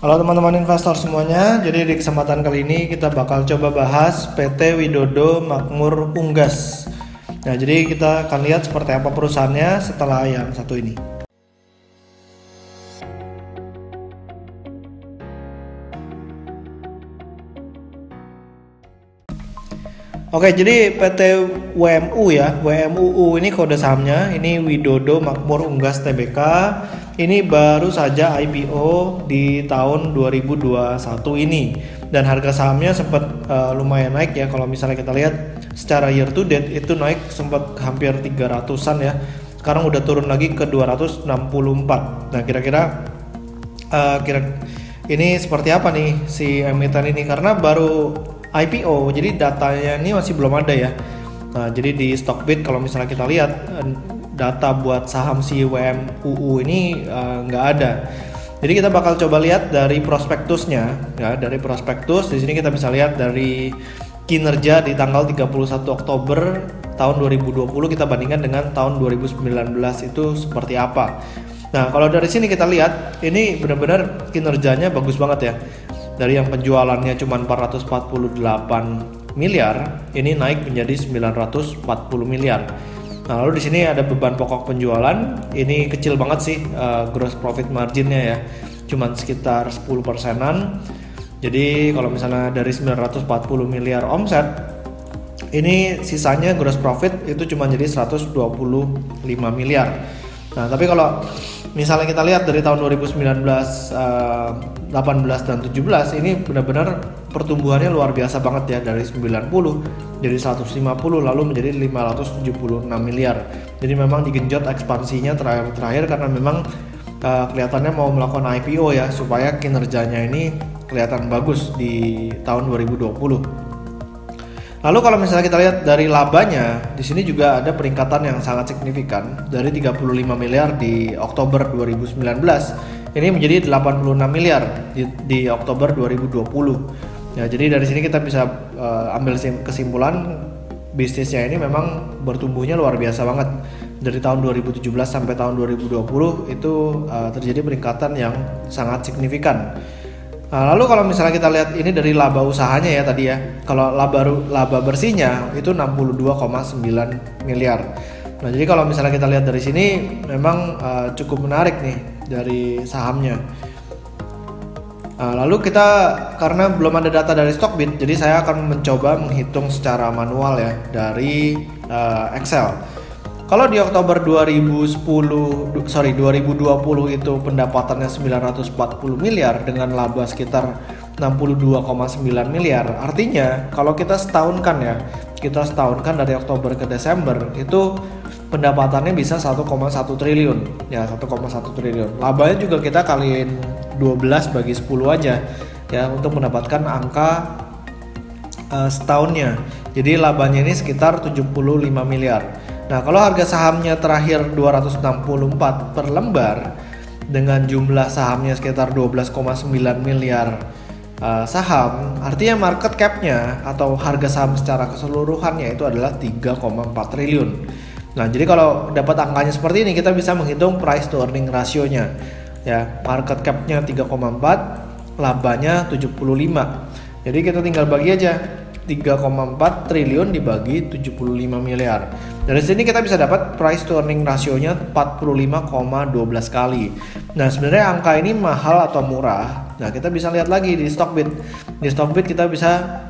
Halo teman-teman investor semuanya, jadi di kesempatan kali ini kita bakal coba bahas PT Widodo Makmur Unggas. Nah, jadi kita akan lihat seperti apa perusahaannya setelah yang satu ini. Oke, jadi PT WMU ya, WMUU ini kode sahamnya, ini Widodo Makmur Unggas Tbk. Ini baru saja IPO di tahun 2021 ini, dan harga sahamnya sempat lumayan naik ya. Kalau misalnya kita lihat secara year to date itu naik sempat hampir 300-an ya. Sekarang udah turun lagi ke 264. Nah, kira-kira ini seperti apa nih si emiten ini, karena baru IPO, jadi datanya ini masih belum ada ya. Nah, jadi di Stockbit kalau misalnya kita lihat data buat saham si WMUU ini nggak ada. Jadi kita bakal coba lihat dari prospektusnya ya, dari prospektus. Di sini kita bisa lihat dari kinerja di tanggal 31 Oktober tahun 2020 kita bandingkan dengan tahun 2019 itu seperti apa. Nah, kalau dari sini kita lihat ini benar-benar kinerjanya bagus banget ya. Dari yang penjualannya cuma 448 miliar, ini naik menjadi 940 miliar. Nah, lalu di sini ada beban pokok penjualan, ini kecil banget sih gross profit marginnya ya, cuma sekitar 10%-an. Jadi kalau misalnya dari 940 miliar omset, ini sisanya gross profit itu cuma jadi 125 miliar. Nah, tapi kalau misalnya kita lihat dari tahun 2019, 18 dan 17 ini benar-benar pertumbuhannya luar biasa banget ya, dari 90 jadi 150 lalu menjadi 576 miliar. Jadi memang digenjot ekspansinya terakhir karena memang kelihatannya mau melakukan IPO ya, supaya kinerjanya ini kelihatan bagus di tahun 2020. Lalu kalau misalnya kita lihat dari labanya, di sini juga ada peningkatan yang sangat signifikan dari 35 miliar di Oktober 2019 ini menjadi 86 miliar di Oktober 2020. Ya, jadi dari sini kita bisa ambil kesimpulan bisnisnya ini memang bertumbuhnya luar biasa banget. Dari tahun 2017 sampai tahun 2020 itu terjadi peningkatan yang sangat signifikan. Nah, lalu kalau misalnya kita lihat ini dari laba usahanya ya tadi ya, kalau laba bersihnya itu 62,9 miliar. Nah, jadi kalau misalnya kita lihat dari sini memang cukup menarik nih dari sahamnya. Nah, lalu kita karena belum ada data dari Stockbit, jadi saya akan mencoba menghitung secara manual ya dari Excel. Kalau di Oktober 2020 itu pendapatannya 940 miliar dengan laba sekitar 62,9 miliar. Artinya kalau kita setahunkan dari Oktober ke Desember itu pendapatannya bisa 1,1 triliun. Ya, 1,1 triliun. Labanya juga kita kaliin 12 bagi 10 aja ya untuk mendapatkan angka setahunnya. Jadi labanya ini sekitar 75 miliar. Nah, kalau harga sahamnya terakhir 264 per lembar dengan jumlah sahamnya sekitar 12,9 miliar saham, artinya market cap-nya atau harga saham secara keseluruhannya itu adalah 3,4 triliun. Nah, jadi kalau dapat angkanya seperti ini kita bisa menghitung price to earning ratio-nya. Ya, market cap-nya 3,4, labanya 75. Jadi kita tinggal bagi aja 3,4 triliun dibagi 75 miliar. Dari sini kita bisa dapat price to earning rasionya 45,12 kali. Nah, sebenarnya angka ini mahal atau murah? Nah, kita bisa lihat lagi di Stockbit. Di Stockbit kita bisa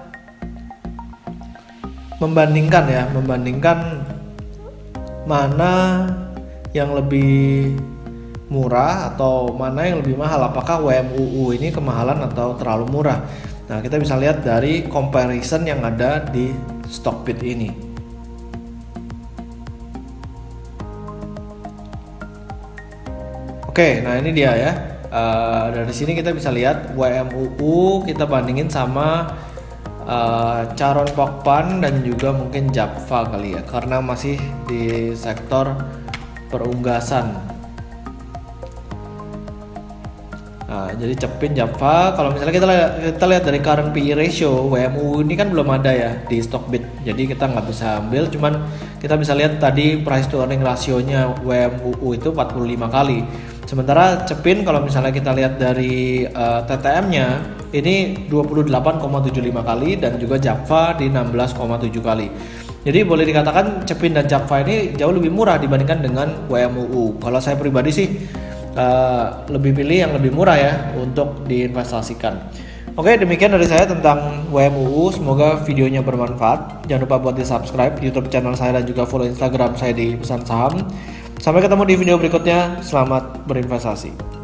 membandingkan mana yang lebih murah atau mana yang lebih mahal. Apakah WMUU ini kemahalan atau terlalu murah? Nah, kita bisa lihat dari comparison yang ada di Stockbit ini. Oke, nah ini dia ya. Dari sini kita bisa lihat WMUU kita bandingin sama Charon Pokpan dan juga mungkin Japfa kali ya, karena masih di sektor perunggasan. Nah, jadi Cepin, Japfa. Kalau misalnya kita lihat dari current PE ratio, WMU ini kan belum ada ya di Stockbit, jadi kita nggak bisa ambil. Cuman kita bisa lihat tadi price to earning rasionya WMUU itu 45 kali. Sementara Cepin kalau misalnya kita lihat dari TTM-nya ini 28,75 kali dan juga Jakva di 16,7 kali. Jadi boleh dikatakan Cepin dan Jakva ini jauh lebih murah dibandingkan dengan WMUU. Kalau saya pribadi sih lebih pilih yang lebih murah ya untuk diinvestasikan. Oke, demikian dari saya tentang WMUU. Semoga videonya bermanfaat. Jangan lupa buat di subscribe YouTube channel saya dan juga follow Instagram saya di Pesan Saham. Sampai ketemu di video berikutnya. Selamat berinvestasi.